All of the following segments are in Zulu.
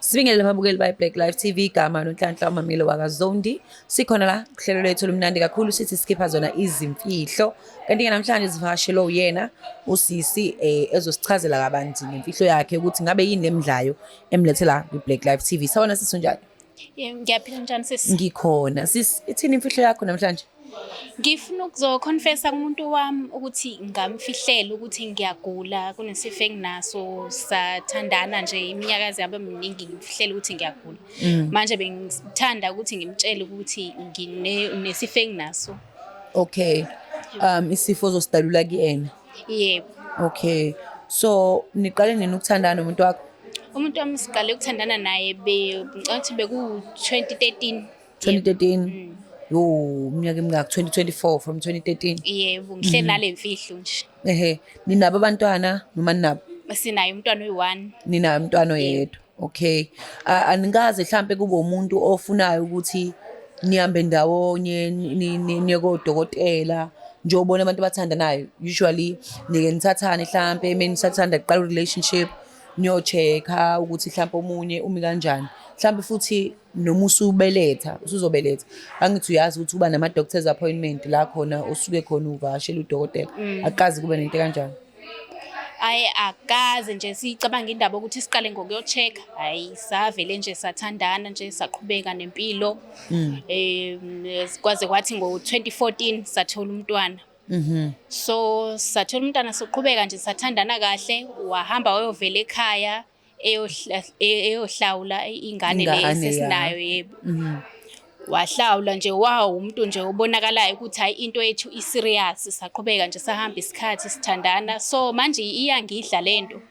Sibingelele ababukeli Black Live TV, igama noNhlanhla uMamile wakaZondi. Sikhona la kuhlelo lethu lumnandi kakhulu sithi skipha zona izimfihlo. Kanti-ke namhlanje sivakashele uyena usisi ezosichazela kabanzi ngemfihlo yakhe ukuthi ngabe yini lemidlayo emlethela kwi-Black Live TV. Sawona sisi unjani? Ngiyaphila njani sisi? Ngikhona. Sisi ithini imfihlo yakho namhlanje? Ngifuna ukuzoconfessa kumuntu wami ukuthi ngamfihlela ukuthi ngiyagula, kunesifo enginaso, sathandana nje iminyakazi yaba miningi ngimfihlela ukuthi ngiyagula. Manje bengithanda ukuthi ngimtshele ukuthi nesifo enginaso. Okay. Isifo zosidalula kuyena. Yebo. Okay. So niqale nini ukuthandana nomuntu wakho? Umuntu wami siqale ukuthandana naye ngicabanga ukuthi beku 2013. 2013. Yo, umnyaka emingaki 2024 from 2013. Yebo, ngihleli nale mfihlo nje. Ninabo abantwana noma ninabo? Sinayo umntwana oyi-1. Ninayo umntwana oyedwa. Okay. Aningaze mhlambe kube umuntu ofunayo ukuthi nihambe ndawonye niye kodokotela nje ubona abantu bathandanayo. Usually nike nithathane mhlambe menisathanda kuqala relationship niyo-check-a ukuthi mhlambe omunye umi kanjani. Mhlambe futhi noma usuzobeletha angithi uyazi ukuthi uba nama-doctor's appointment la khona osuke khona uvashela udokotela. Akazi kube nento kanjani? Ayi akaze nje sicabanga indaba ukuthi siqale ngokuyo-check. Hayi savele nje sathandana nje saqhubeka nempilo. Kwaze kwathi ngo-2014 sathola umntwana. So sathola umntwana soqhubeka nje sathandana kahle, wahamba wayovela ekhaya eyohlawula ingane le esinayo. Yebo. Wahlawula nje umuntu nje obonakalayo ukuthi hayi into yethu i-serious. Saqhubeka nje sahamba isikhathi sithandana, so manje iyangidla lento.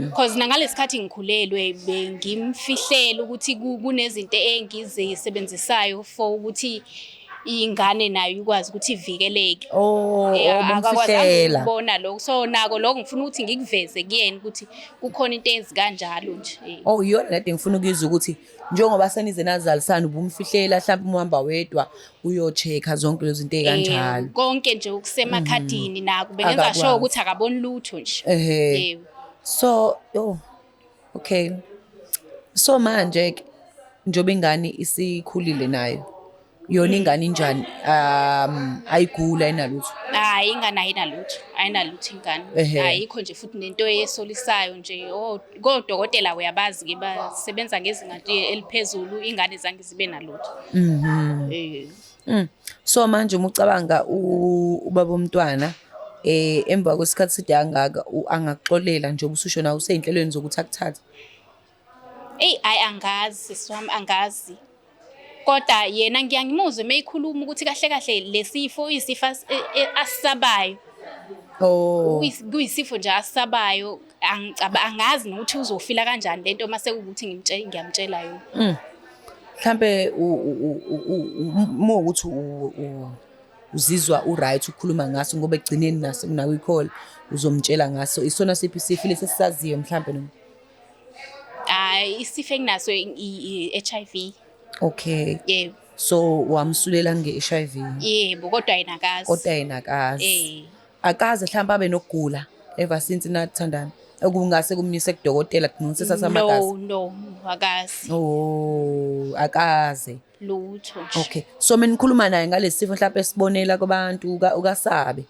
Because nangalesikhathi ngikhulelwe bengimfihlela ukuthi kunezinto engizisebenzisayo for ukuthi ingane nayo ikwazi ukuthi ivikeleke. Akakwazi ukubona lokho, so nako lokho ngifuna ukuthi ngikuveze kuyena ukuthi kukhona into ezikanjalo nje. Iyona lento ngifuna ukuzwa ukuthi njengoba senize nazalisana ubumfihlela mhlawumbe umuhamba wedwa uyo-check-a zonke lezi zinto ezikanjalo. Konke nje ukusemakhadini nako bengenza sure ukuthi akaboni lutho nje. Yebo. So okay. So manje njobe ingane isikhulile nayo. Yona ingane injani? Ayigula ayinalutho? Hayi ingane ayinalutho ingane. Ayikho nje futhi nento esolisayo nje. Kodokotela uyabazi ke basebenza ngezinga eliphezulu, ingane zange zibe nalutho. So manje uma ucabanga ubaba omntwana emva kwesikhathi side kangaka angakuxolela nje ubususho nawe useyinhlelweni zokuthi akuthathe? Hayi angazi sisiwami, angazi. Kodwa yena ngiyangimuzwe meyikhuluma ukuthi kahle kahle lesifo isifo asisabayo. Kuyisifo nje asisabayo. Angazi nokuthi uzofila kanjani lento mase ukuthi ngiyamtshela yona. Mhlambe ukuthi uzizwa right ukukhuluma ngaso ngoba egcineni naso nawe icall uzomtshela ngaso. Isona siphi isifo lesisaziyo mhlambe noma? Isifo enginaso i-HIV. Okay. Yebo. So wamsulela nge-HIV? Yebo, kodwa yena akazi. Akaze mhlawumbe abe nokugula ever since nathandana okungase kumnyise kudokotela kungise sasamagazi? No, akazi. Akaze Lutho nje. Okay. So menikhuluma naye ngalesi sifo mhlawumbe sibonela kubantu ukasabe?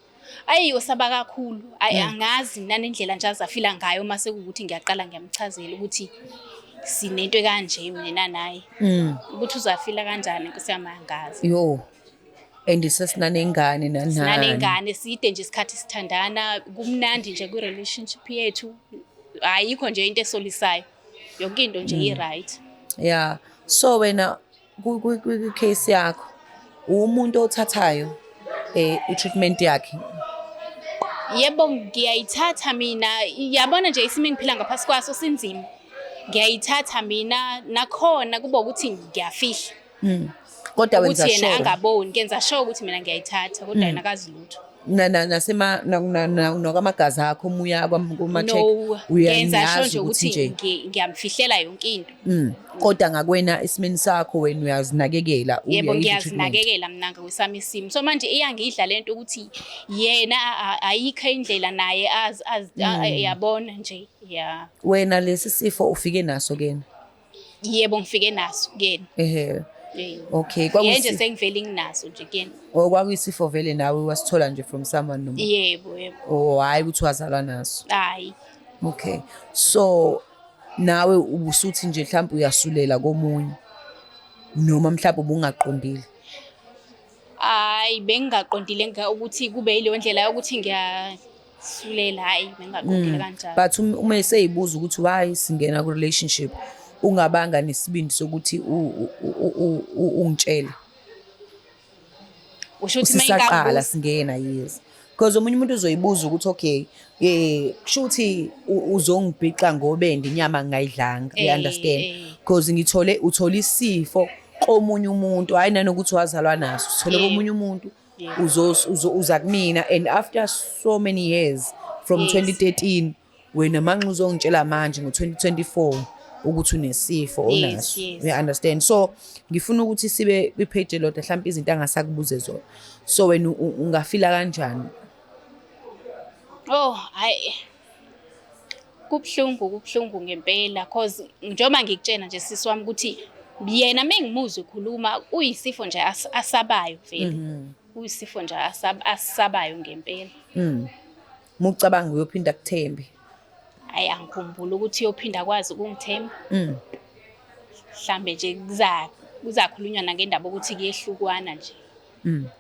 Usaba kakhulu. Angazi nanendlela nje azafila ngayo mase ukuthi ngiyaqala ngiyamchazela ukuthi sinento kanje mina naye. Ukuthi uzafila kanjani kusiyama angazi. And sesinanengane nani. Sinanengane side nje isikhathi sithandana, kumnandi nje ku relationship yethu. Ayikho nje into esolisayo. Yonke into nje i-right. Yeah. So wena ku case yakho umuntu othathayo i-treatment yakhe? Yebo ngiyayithatha mina. Yabona nje isimo engiphila ngaphasi kwaso sinzima. Ngiyayithatha mina nakhona kuba ukuthi ngiyafihla. Kodwa wenza sure ukuthi yena angaboni, ngenza sure ukuthi mina ngiyayithatha kodwa yena akazi lutho. Nasema nokamagazi akho umuya kuma-check uyenza sure nje ukuthi ngiyamfihlela yonke into. Kodwa ngakwena esimeni sakho wena uyazinakekela? Yebo ngiyazinakekela mina ngakwesami isimo. So manje iyangidla lento ukuthi yena ayikho indlela naye yabona nje. Wena lesi sifo ufike naso kena? Yebo ngifike naso kuyena. Ehe. Okay, Ngeke nje sengivele nginaso nje kuyena. Kwakuyisifo vele nawe wasithola nje from someone noma? Yebo, yebo. Hayi ukuthi wazalwa naso. Hayi. Okay. So nawe ubusuthi nje mhlawumbe uyasulela komunye noma mhlawumbe ubungaqondile? Hayi bengingaqondile ukuthi kube yileyo ndlela yokuthi ngiyasulela, hayi bengingaqondile kanjalo. But uma eseyibuza ukuthi why singena ku relationship ungabanga nesibindi sokuthi ungitshela. Usho ukuthi Sisaqala singena yes. Because omunye umuntu uzoyibuza ukuthi okay kusho ukuthi uzongibhixa ngobende inyama ngayidlanga, you understand? Because uthola isifo komunye umuntu hayi nanokuthi wazalwa naso, uthole komunye umuntu uza kumina and after so many years from 2013 wena manje uzongitshela manje ngo-2024 ukuthi unesifo onaso, you understand? So ngifuna ukuthi sibe kwi-page elodwa mhlawumbe izinto angasakubuze zona, so wena ungafila kanjani? Oh hayi kubhlungu ngempela cause njengoba ngikutshena nje sisi wami ukuthi yena mengimuzwe ekhuluma uyisifo nje asabayo vele. Uyisifo nje asabayo ngempela. Mucabanga uyophinda kuthembe? Hayi angikhumbula ukuthi uyophinda kwazi ukungithemba. Mhlambe nje kuzakhulunywa nangendaba ukuthi kuyehlukwana nje.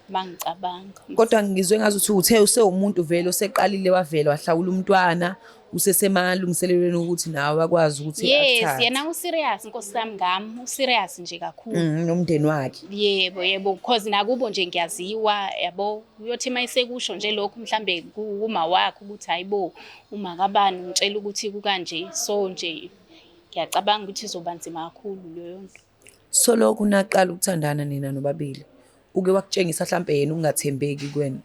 Mangicabanga. Kodwa ngizwe ngazi ukuthi usewumuntu vele oseqalile wavela wahlawula umntwana usesemalungiselelweni ukuthi nawe akwazi ukuthi yes yena userious Nkosi sami ngami userious nje kakhulu nomndeni wakhe. Yebo because nakubo nje ngiyaziwa yabo uyothi mayisekusho nje lokho mhlambe kuma wakhe ukuthi hayibo uma kabani ngitshela ukuthi kukanje so nje ngiyacabanga ukuthi izobanzima kakhulu leyo nto. So lokhu naqala ukuthandana nina nobabili uke wakutshengisa mhlambe yena ungathembeki kwena,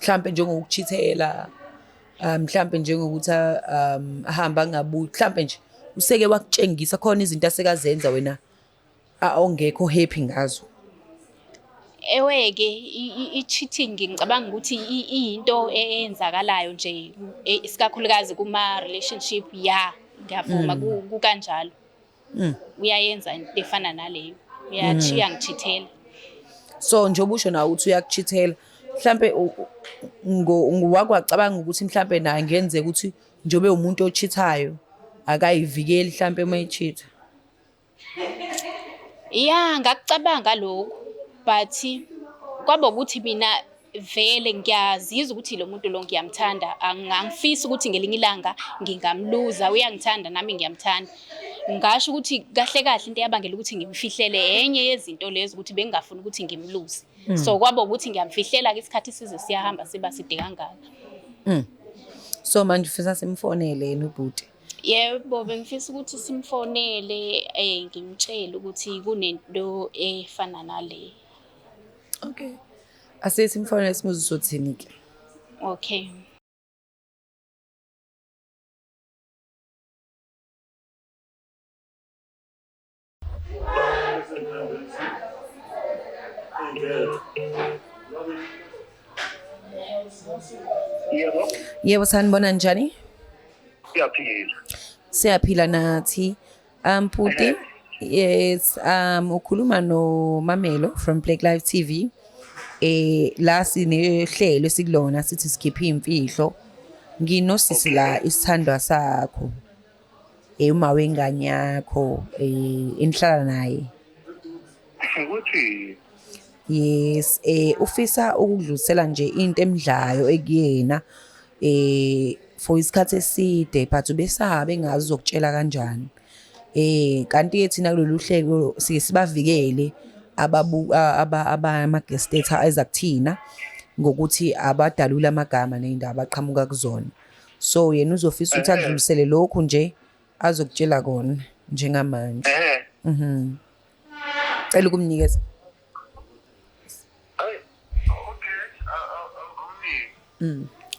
mhlambe njengokuchithela mhlambe njengokuthi ahamba ngabuthi, mhlambe nje useke wakutshengisa khona izinto asekazenza wena ongekho happy ngazo? Eweke i-cheating ngicabanga ukuthi into eyenzakalayo nje isikakhulukazi kuma relationship ngiyavuma kukanjalo. Uyayenza into efana naleyo, uyachiya ngichithela. So njengoba usho nawe uthi uyakuchithela mhlambe wakwacabanga ukuthi mhlambe naye ngenzeka ukuthi njobe umuntu ochithayo akayivikeli mhlambe mayichitha? Ngakucabanga lokho but kwaba ukuthi mina vele ngiyazizwa ukuthi lo muntu lo ngiyamthanda, angangifisi ukuthi ngelinye ilanga ngingamluza, uyangithanda nami ngiyamthanda. Ngasho ukuthi kahle kahle into yabangela ukuthi ngimfihlele enye yezinto lezo ukuthi bengingafuni ukuthi ngimluze. So kwaba ukuthi ngiyamfihlela ke isikhathi size siyahamba siba side kangaka. So manje ufisa simfonele yena ubhuti? Yebo bengifisa ukuthi simfonele ngimtshele ukuthi kunento efana nale. Okay. Simfonele simuze uzothini ke? Okay. Yebo sanibona njani? Siyaphila. Siyaphila nathi. Bhuti, yes, ukhuluma no Mamelo from Black Live TV. La sinehlelo esikulona sithi sikhipha imfihlo. Nginosisi la isithandwa sakho. Uma wengane yakho enihlala naye. Ukuthi Yes, ufisa ukudlulisela nje into emidlayo ekuyena for isikhathi eside but ubesaba engazi uzokutshela kanjani. Kanti ke thina kulolu hlelo sike sibavikele abama-guestator ezakuthina ngokuthi abadalula amagama nezindaba aqhamuka kuzona. So yena uzofisa ukuthi akudlulisele lokhu nje azokutshela kona njengamanje. Cela ukumnikeza.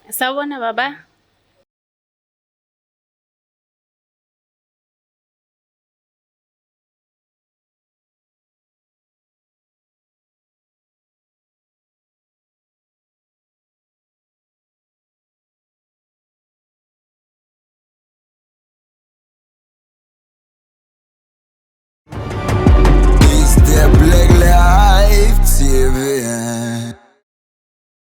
Sawubona baba.